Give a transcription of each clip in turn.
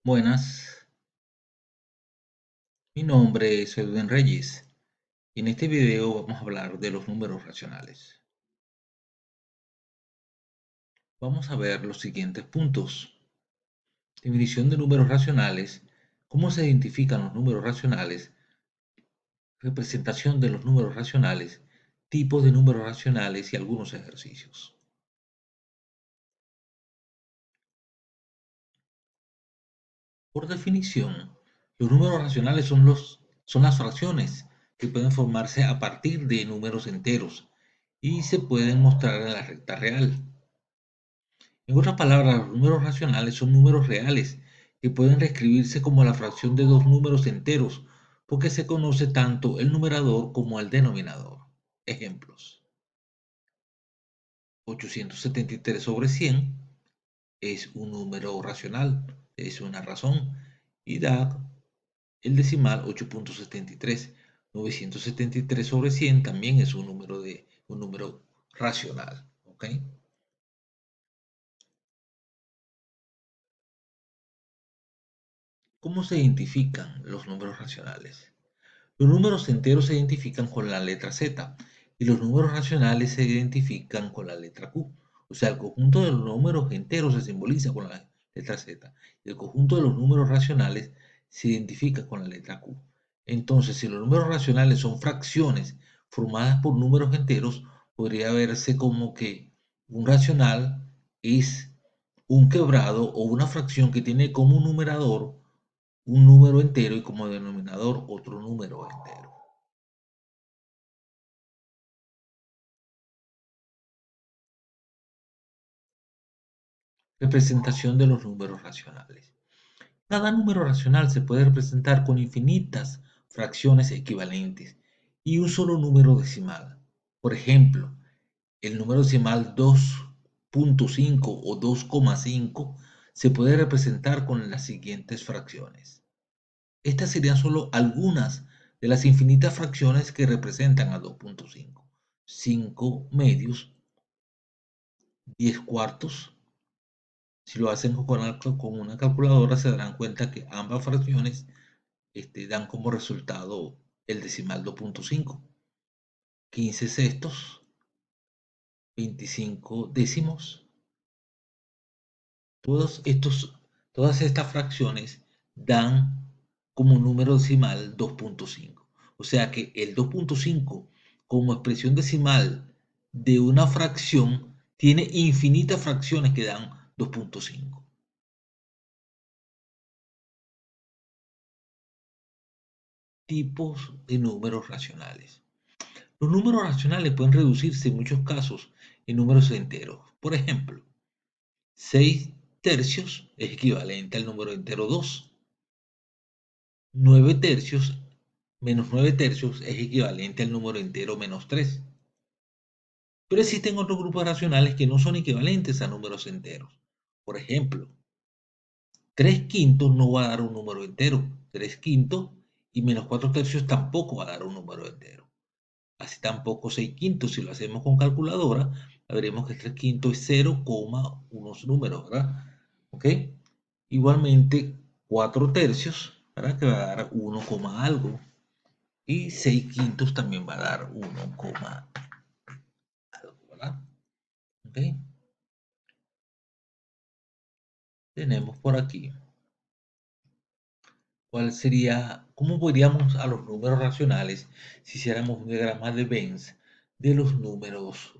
Buenas, mi nombre es Edwin Reyes y en este video vamos a hablar de los números racionales. Vamos a ver los siguientes puntos. Definición de números racionales, cómo se identifican los números racionales, representación de los números racionales, tipos de números racionales y algunos ejercicios. Por definición, los números racionales son las fracciones que pueden formarse a partir de números enteros y se pueden mostrar en la recta real. En otras palabras, los números racionales son números reales que pueden reescribirse como la fracción de dos números enteros porque se conoce tanto el numerador como el denominador. Ejemplos: 873 sobre 100 es un número racional, es una razón, y da el decimal 8.73. 973 sobre 100 también es un número racional. ¿Ok? ¿Cómo se identifican los números racionales? Los números enteros se identifican con la letra Z y los números racionales se identifican con la letra Q. O sea, el conjunto de los números enteros se simboliza con la letra Z y el conjunto de los números racionales se identifica con la letra Q. Entonces, si los números racionales son fracciones formadas por números enteros, podría verse como que un racional es un quebrado o una fracción que tiene como numerador un número entero y como denominador otro número entero. Representación de los números racionales. Cada número racional se puede representar con infinitas fracciones equivalentes y un solo número decimal. Por ejemplo, el número decimal 2.5 o 2,5 se puede representar con las siguientes fracciones. Estas serían solo algunas de las infinitas fracciones que representan a 2.5. 5 medios, 10 cuartos. Si lo hacen con una calculadora se darán cuenta que ambas fracciones dan como resultado el decimal 2.5. 15 sextos, 25 décimos. Todas estas fracciones dan como número decimal 2.5. O sea que el 2.5 como expresión decimal de una fracción tiene infinitas fracciones que dan 2.5. Tipos de números racionales. Los números racionales pueden reducirse en muchos casos en números enteros. Por ejemplo, 6 tercios es equivalente al número entero 2. 9 tercios menos 9 tercios es equivalente al número entero menos 3. Pero existen otros grupos racionales que no son equivalentes a números enteros. Por ejemplo, 3 quintos no va a dar un número entero. 3 quintos y menos 4 tercios tampoco va a dar un número entero. Así tampoco 6 quintos. Si lo hacemos con calculadora, veremos que 3 quintos es 0, unos números, ¿verdad? ¿Ok? Igualmente 4 tercios, ¿verdad? Que va a dar 1, algo. Y 6 quintos también va a dar 1, algo, ¿verdad? ¿Ok? Tenemos por aquí. ¿Cuál sería, cómo podríamos a los números racionales si hiciéramos un diagrama de Venn de los números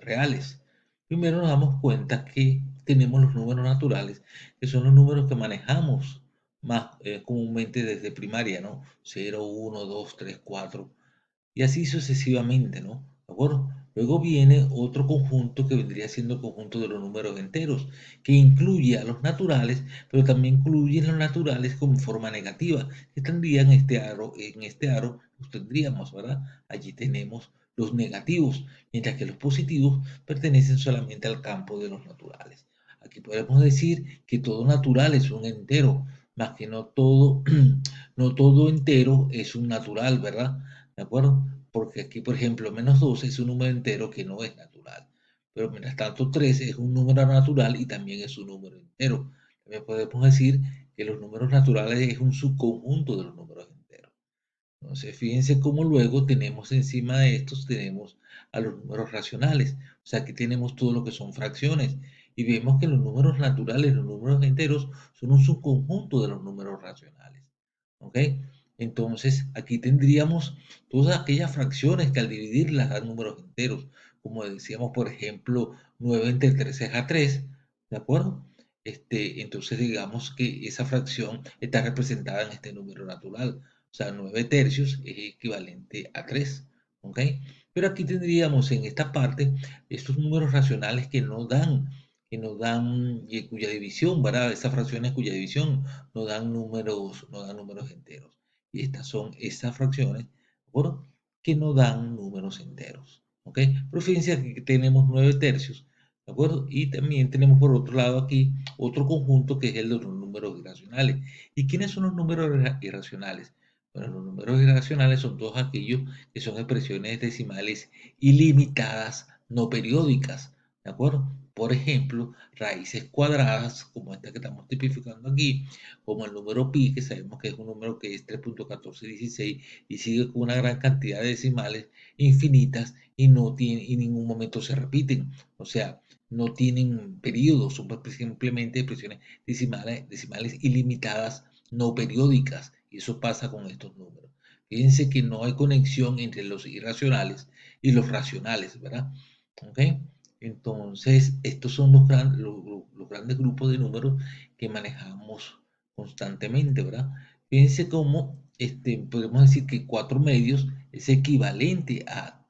reales? Primero nos damos cuenta que tenemos los números naturales, que son los números que manejamos más comúnmente desde primaria, ¿no? 0, 1, 2, 3, 4 y así sucesivamente, ¿no? ¿De acuerdo? Luego viene otro conjunto que vendría siendo el conjunto de los números enteros, que incluye a los naturales, pero también incluye los naturales con forma negativa, que tendrían en este aro los tendríamos, ¿verdad? Allí tenemos los negativos, mientras que los positivos pertenecen solamente al campo de los naturales. Aquí podemos decir que todo natural es un entero, más que no todo, no todo entero es un natural, ¿verdad? ¿De acuerdo? Porque aquí, por ejemplo, menos 12 es un número entero que no es natural. Pero mientras tanto, 13 es un número natural y también es un número entero. También podemos decir que los números naturales es un subconjunto de los números enteros. Entonces, fíjense cómo luego tenemos encima de estos, tenemos a los números racionales. O sea, aquí tenemos todo lo que son fracciones. Y vemos que los números naturales, los números enteros, son un subconjunto de los números racionales. ¿Ok? Entonces, aquí tendríamos todas aquellas fracciones que al dividirlas dan números enteros. Como decíamos, por ejemplo, 9 entre 3 es a 3. ¿De acuerdo? Entonces, digamos que esa fracción está representada en este número natural. O sea, 9 tercios es equivalente a 3, ¿ok? Pero aquí tendríamos en esta parte estos números racionales y cuya división, ¿verdad? Estas fracciones cuya división no dan números enteros. Y estas son esas fracciones, ¿de acuerdo? Que no dan números enteros, ¿ok? Pero fíjense aquí que tenemos 9 tercios, ¿de acuerdo? Y también tenemos por otro lado aquí otro conjunto que es el de los números irracionales. ¿Y quiénes son los números irracionales? Bueno, los números irracionales son todos aquellos que son expresiones decimales ilimitadas, no periódicas, ¿de acuerdo? Por ejemplo, raíces cuadradas, como esta que estamos tipificando aquí, como el número pi, que sabemos que es un número que es 3.1416 y sigue con una gran cantidad de decimales infinitas y no tiene, y en ningún momento se repiten. O sea, no tienen periodos, son simplemente expresiones decimales ilimitadas, no periódicas. Y eso pasa con estos números. Fíjense que no hay conexión entre los irracionales y los racionales, ¿verdad? ¿Ok? Entonces, estos son los grandes grupos de números que manejamos constantemente, ¿verdad? Fíjense cómo podemos decir que 4 medios es equivalente a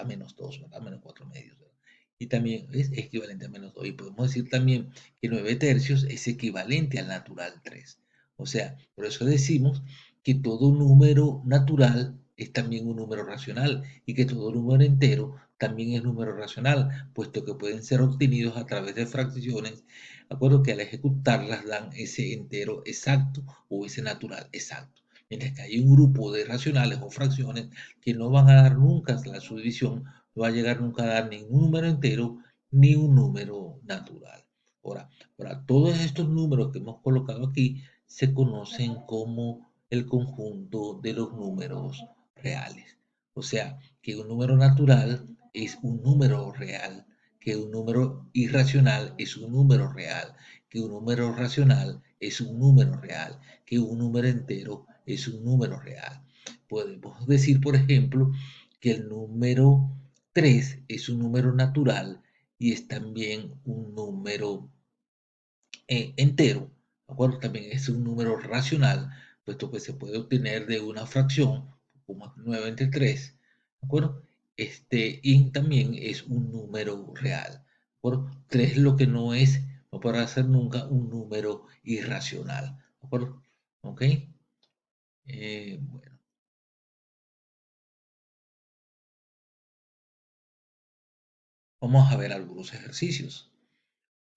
menos 2, ¿verdad? Menos 4 medios, ¿verdad? Y también es equivalente a menos 2. Y podemos decir también que 9 tercios es equivalente al natural 3. O sea, por eso decimos que todo número natural es también un número racional y que todo número entero también es número racional, puesto que pueden ser obtenidos a través de fracciones, de acuerdo que al ejecutarlas dan ese entero exacto o ese natural exacto. Mientras que hay un grupo de racionales o fracciones que no van a dar nunca la subdivisión, no va a llegar nunca a dar ningún número entero ni un número natural. Ahora, todos estos números que hemos colocado aquí se conocen como el conjunto de los números reales. O sea, que un número natural es un número real, que un número irracional es un número real, que un número racional es un número real, que un número entero es un número real. Podemos decir, por ejemplo, que el número 3 es un número natural y es también un número entero, ¿de acuerdo? También es un número racional, puesto que se puede obtener de una fracción, como es 9 entre 3, ¿de acuerdo? Y también es un número real, ¿de acuerdo? 3 lo que no es, no podrá ser nunca un número irracional, ¿de acuerdo? ¿Ok? Bueno, vamos a ver algunos ejercicios.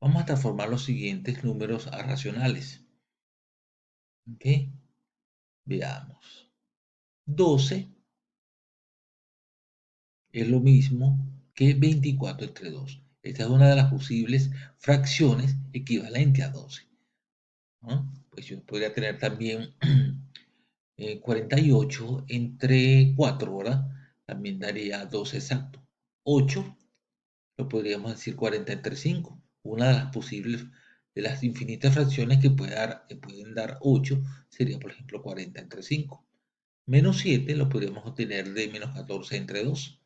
Vamos a transformar los siguientes números a racionales, ¿ok? Veamos. 12 es lo mismo que 24 entre 2. Esta es una de las posibles fracciones equivalente a 12, ¿no? Pues yo podría tener también 48 entre 4, ¿verdad? También daría 12 exacto. 8 lo podríamos decir 40 entre 5. Una de las posibles, de las infinitas fracciones que pueden dar 8 sería, por ejemplo, 40 entre 5. Menos 7 lo podríamos obtener de menos 14 entre 2.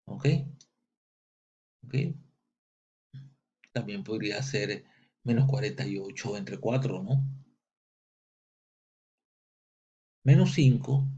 ¿Ok? ¿Ok? También podría ser menos 48 entre 4, ¿no? Menos 5,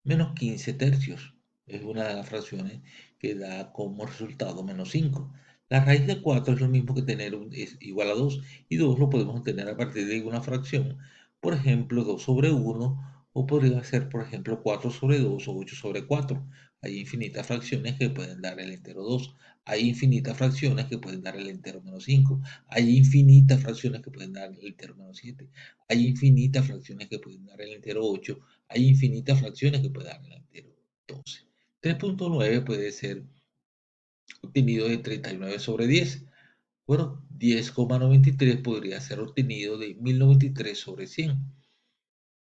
menos 15 tercios. Es una de las fracciones que da como resultado menos 5. La raíz de 4 es lo mismo que tener es igual a 2 y 2 lo podemos obtener a partir de una fracción. Por ejemplo, 2 sobre 1 o podría ser, por ejemplo, 4 sobre 2 o 8 sobre 4. Hay infinitas fracciones que pueden dar el entero 2. Hay infinitas fracciones que pueden dar el entero menos 5. Hay infinitas fracciones que pueden dar el entero menos 7. Hay infinitas fracciones que pueden dar el entero 8. Hay infinitas fracciones que pueden dar el entero 12. 3.9 puede ser obtenido de 39 sobre 10. Bueno, 10,93 podría ser obtenido de 1093 sobre 100.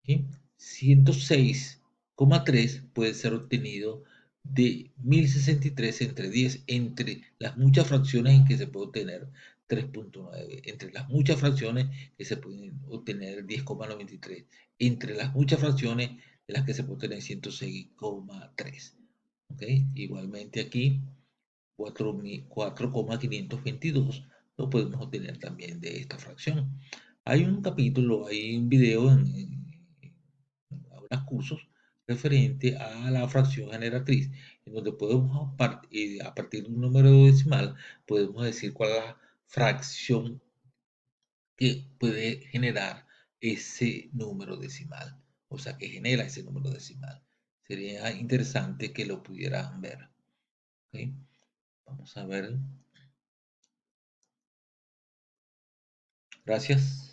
¿Sí? 106,3 puede ser obtenido de 1063 entre 10, entre las muchas fracciones en que se puede obtener 3,9, entre las muchas fracciones que se pueden obtener 10,93, entre las muchas fracciones de las que se puede obtener 106,3. ¿Ok? Igualmente aquí 4,522 lo podemos obtener también de esta fracción. Hay un capítulo, hay un video en algunos cursos referente a la fracción generatriz, en donde podemos, a partir de un número decimal, podemos decir cuál es la fracción que puede generar ese número decimal, o sea, que genera ese número decimal. Sería interesante que lo pudieran ver. ¿Ok? Vamos a ver. Gracias.